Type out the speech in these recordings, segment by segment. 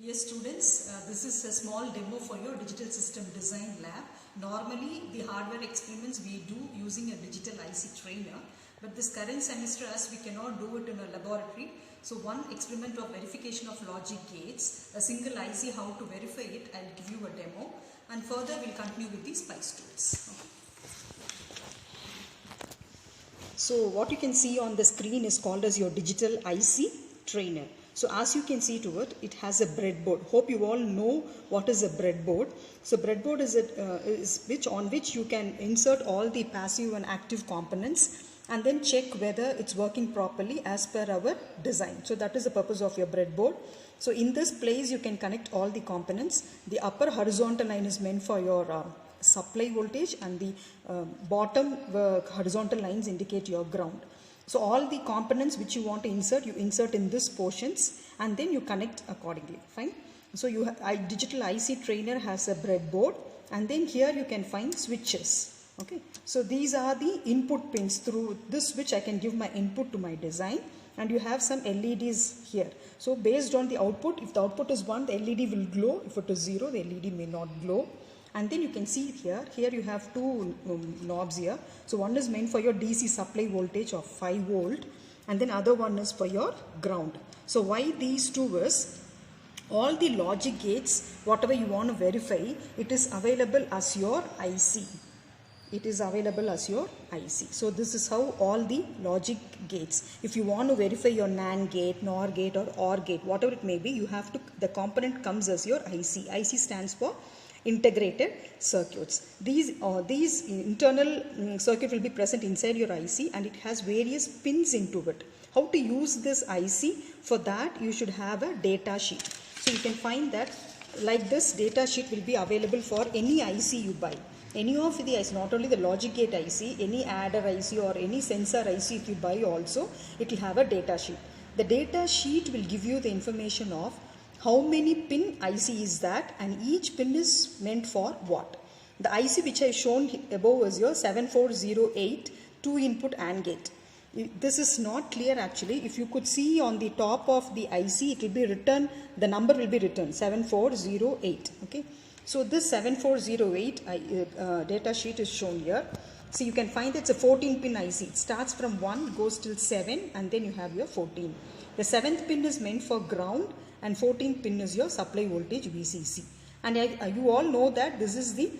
Dear students, this is a small demo for your digital system design lab. Normally the hardware experiments we do using a digital IC trainer, but this current semester as we cannot do it in a laboratory, so one experiment of verification of logic gates, a single IC, how to verify it, I'll give you a demo, and further we'll continue with the SPICE tools. Okay. So what you can see on the screen is called as your digital IC trainer. So as you can see to it, it has a breadboard. Hope you all know what is a breadboard. So breadboard is on which you can insert all the passive and active components and then check whether it's working properly as per our design. So that is the purpose of your breadboard. So in this place you can connect all the components. The upper horizontal line is meant for your supply voltage and the bottom horizontal lines indicate your ground. So all the components which you want to insert, you insert in this portions and then you connect accordingly. Fine. So digital IC trainer has a breadboard and then here you can find switches. Okay. So these are the input pins. Through this switch I can give my input to my design, and you have some LEDs here. So based on the output, if the output is 1, the LED will glow. If it is 0, the LED may not glow. And then you can see here you have two knobs here. So one is meant for your DC supply voltage of 5 volt and then other one is for your ground. So why these two is, all the logic gates, whatever you want to verify, it is available as your IC. It is available as your IC. So this is how all the logic gates, if you want to verify your NAND gate, NOR gate or OR gate, whatever it may be, you have to, the component comes as your IC. IC stands for integrated circuits. These internal circuit will be present inside your IC and it has various pins into it. How to use this IC? For that you should have a data sheet. So you can find that like this data sheet will be available for any IC you buy. Any of the IC, not only the logic gate IC, any adder IC or any sensor IC if you buy also, it will have a data sheet. The data sheet will give you the information of how many pin IC is that and each pin is meant for what. The IC which I shown above is your 7408 2 input AND gate. This is not clear actually. If you could see on the top of the IC, it will be written, the number will be written 7408. Okay. So this 7408 data sheet is shown here. So you can find it's a 14 pin IC. It starts from 1, goes till 7 and then you have your 14. The 7th pin is meant for ground and 14th pin is your supply voltage VCC. And you all know that this is the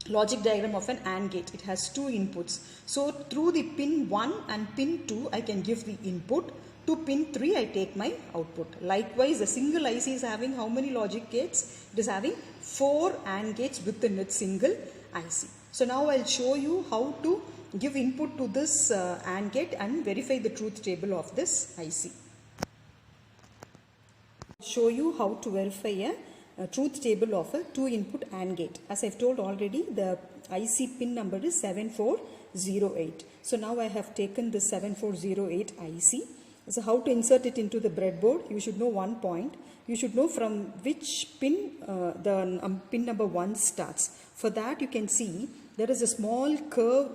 logic diagram of an AND gate. It has two inputs. So through the pin 1 and pin 2 I can give the input. To pin 3 I take my output. Likewise a single IC is having how many logic gates? It is having 4 AND gates within its single IC. So now I'll show you how to give input to this AND gate and verify the truth table of this IC. Show you how to verify a truth table of a 2 input AND gate. As I've told already, the IC pin number is 7408. So now I have taken the 7408 IC. So how to insert it into the breadboard? You should know one point. You should know from which pin the pin number 1 starts. For that you can see there is a small curve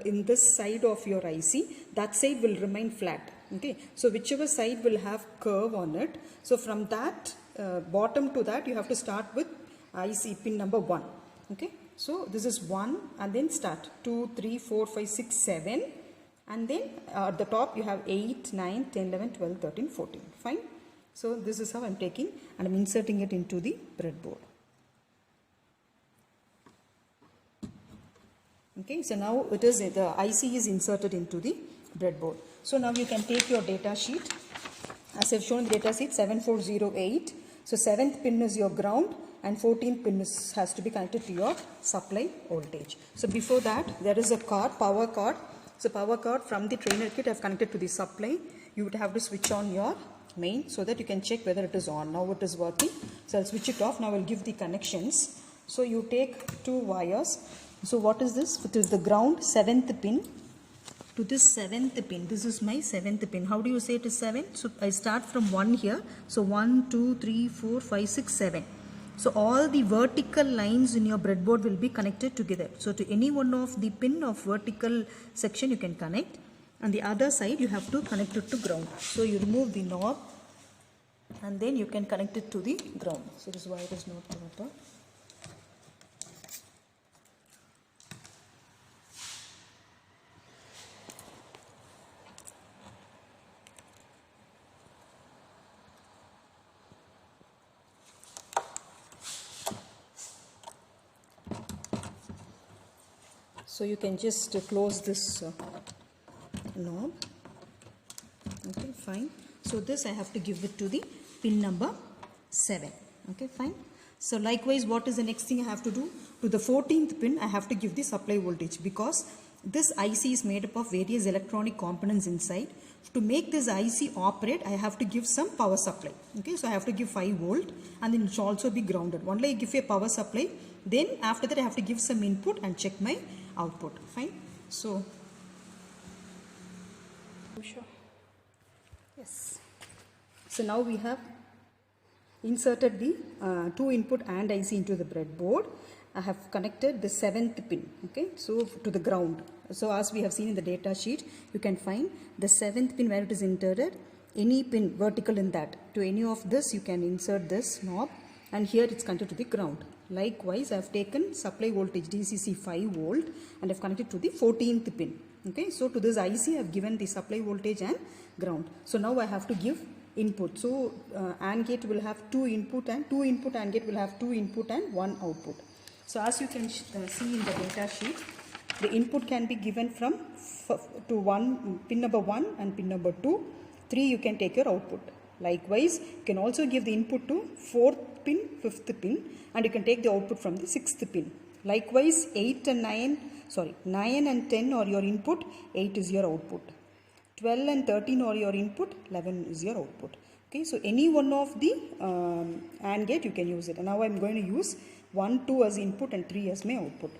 in this side of your IC. That side will remain flat. Okay, so whichever side will have curve on it. So from that bottom to that you have to start with IC pin number 1. Okay, so this is 1 and then start 2, 3, 4, 5, 6, 7 and then at the top you have 8, 9, 10, 11, 12, 13, 14. Fine. So this is how I'm taking and I'm inserting it into the breadboard. Okay, so now it is the IC is inserted into the breadboard. So now you can take your data sheet. As I've shown the data sheet 7408. So 7th pin is your ground and 14th pin has to be connected to your supply voltage. So before that there is a card, power card. So power card from the trainer kit I have connected to the supply. You would have to switch on your main so that you can check whether it is on. Now it is working. So I'll switch it off. Now I'll give the connections. So you take 2 wires. So what is this? It is the ground 7th pin. To this 7th pin, this is my 7th pin. How do you say it is 7? So I start from 1 here. So 1, 2, 3, 4, 5, 6, 7. So all the vertical lines in your breadboard will be connected together. So to any one of the pin of vertical section you can connect. And the other side you have to connect it to ground. So you remove the knob and then you can connect it to the ground. So this wire is not proper. So you can just close this knob. Okay, fine. So this I have to give it to the pin number 7. Okay, fine. So likewise, what is the next thing I have to do? To the 14th pin, I have to give the supply voltage, because this IC is made up of various electronic components inside. To make this IC operate, I have to give some power supply. Okay, so I have to give 5 volt, and then it should also be grounded. Only I give a power supply, then after that I have to give some input and check my output. Fine. So sure. Yes. So now we have inserted the 2 input and IC into the breadboard. I have connected the 7th pin, okay, so to the ground. So as we have seen in the data sheet, you can find the 7th pin where it is inserted. Any pin vertical in that, to any of this you can insert this knob, and here it's connected to the ground. Likewise, I have taken supply voltage DCC 5 volt and I have connected to the 14th pin. Okay, so to this IC I have given the supply voltage and ground. So now I have to give input. So AND gate will have 2 input, and 2 input AND gate will have 2 input and 1 output. So as you can see in the data sheet, the input can be given from to pin number 1 and pin number 2. 3 you can take your output. Likewise, you can also give the input to 4th pin, 5th pin, and you can take the output from the 6th pin. Likewise, 9 and 10 are your input, 8 is your output. 12 and 13 are your input, 11 is your output. Okay, so any one of the AND gate you can use it. And now I am going to use 1, 2 as input and 3 as my output.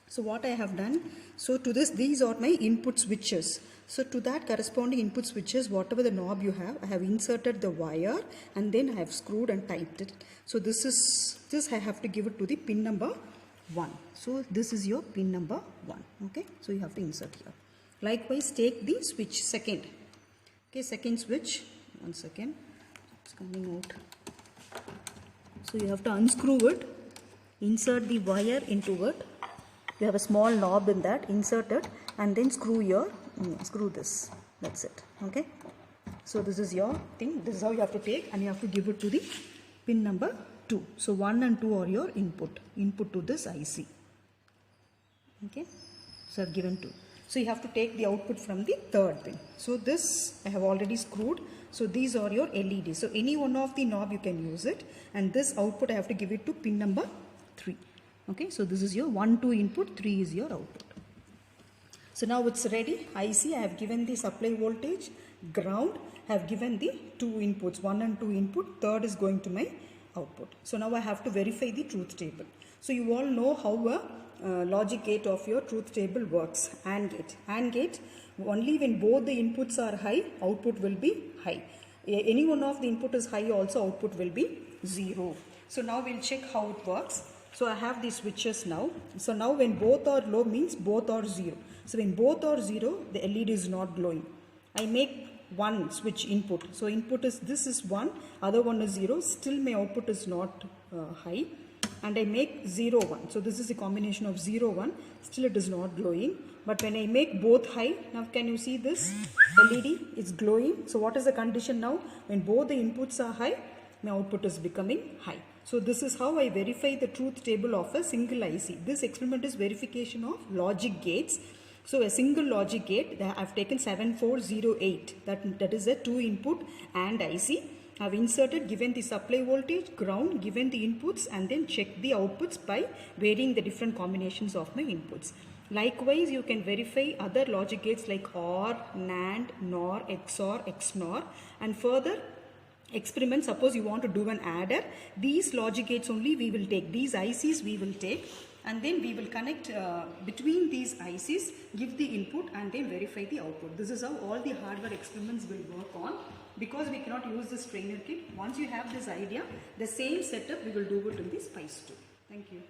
So what I have done, so to this, these are my input switches. So to that corresponding input switches, whatever the knob you have, I have inserted the wire and then I have screwed and tightened it. So this I have to give it to the pin number 1. So this is your pin number 1. Okay, so you have to insert here. Likewise, take the switch second. Okay, second switch. 1 second. It's coming out. So you have to unscrew it. Insert the wire into it. You have a small knob in that. Insert it and then screw this. That's it. Okay. So this is your thing. This is how you have to take, and you have to give it to the pin number 2. So 1 and 2 are your input to this IC. Okay. So I have given 2. So you have to take the output from the 3rd pin. So this I have already screwed. So these are your LEDs. So any one of the knob you can use it, and this output I have to give it to pin number 3. Okay, so this is your 1, 2 input, 3 is your output. So now it's ready. IC, I have given the supply voltage, ground, I have given the 2 inputs, 1 and 2 input, 3rd is going to my output. So now I have to verify the truth table. So you all know how a logic gate of your truth table works. AND gate. AND gate, only when both the inputs are high, output will be high. Any one of the input is high, also output will be 0. So now we'll check how it works. So I have these switches now. So now when both are low means both are 0. So when both are 0, the LED is not glowing. I make one switch input. So input is, this is 1, other one is 0. Still my output is not high. And I make 0, 1. So this is a combination of 0, 1. Still it is not glowing. But when I make both high, now can you see this LED is glowing. So what is the condition now? When both the inputs are high, my output is becoming high. So this is how I verify the truth table of a single IC. This experiment is verification of logic gates. So a single logic gate, I have taken 7408. That is a 2 input AND IC. I have inserted, given the supply voltage, ground, given the inputs, and then check the outputs by varying the different combinations of my inputs. Likewise, you can verify other logic gates like OR, NAND, NOR, XOR, XNOR, and further experiment. Suppose you want to do an adder, these logic gates only we will take, these ICs we will take, and then we will connect between these ICs, give the input, and then verify the output. This is how all the hardware experiments will work on, because we cannot use this trainer kit. Once you have this idea, the same setup we will do it in the SPICE 2. Thank you.